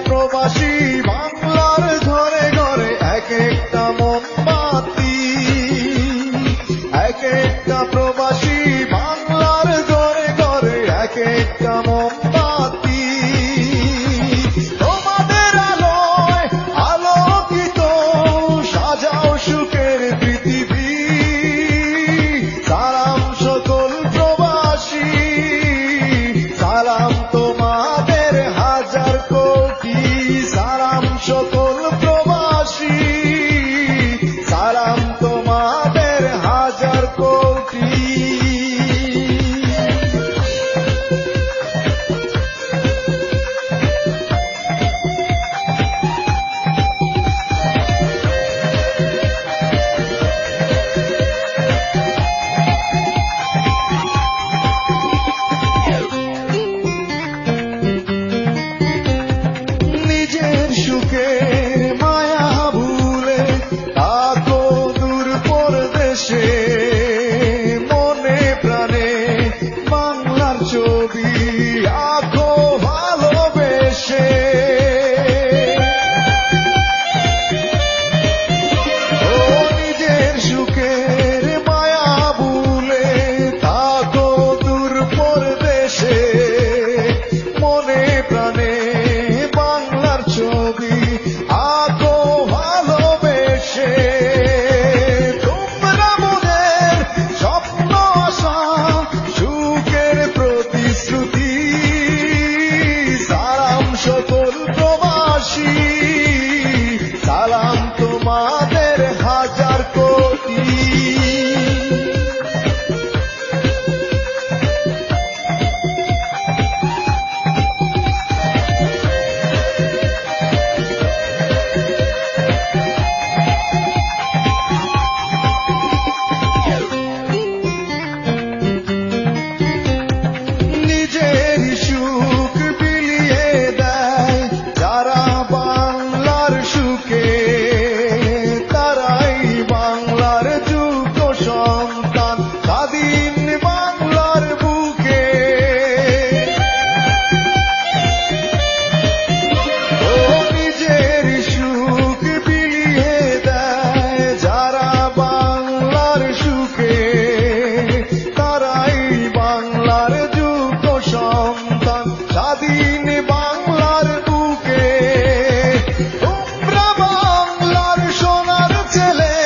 প্রবাসী বাংলার ঘরে ঘরে এক একটা মোমবাতি, এক একটা প্রবাসী বাংলার ঘরে ঘরে এক একটা মোমবাতি। তোমাদের আলোয় আলোকিত সাজাও সুখের পৃথিবী। সালাম সকল প্রবাসী, সালাম তোমাদের হাজার কোটি। সালাম সকল প্রবাসী, সালাম তোমাদের হাজার কোটি। নিজের সুখের মায়া ভুলে থাকো দূর পরদেশে, মনে প্রাণে বাংলার ছবি আঁকো ভালোবেসে। ও নিজের সুখের মায়া ভুলে থাকো দূর পরদেশে, মনে প্রাণে বাংলার ছবি আঁকো ভালোবেসে। তোমরা মোদের স্বপ্ন আশা সুখের প্রতিশ্রুতি। সালাম সকল প্রবাসী, সালাম তোমাদের হাজার কোটি। নিজের সুখ বিলিয়ে দেয় যারা বাংলার সুখে, তারাই বাংলার যোগ্য সন্তান। স্বাধীন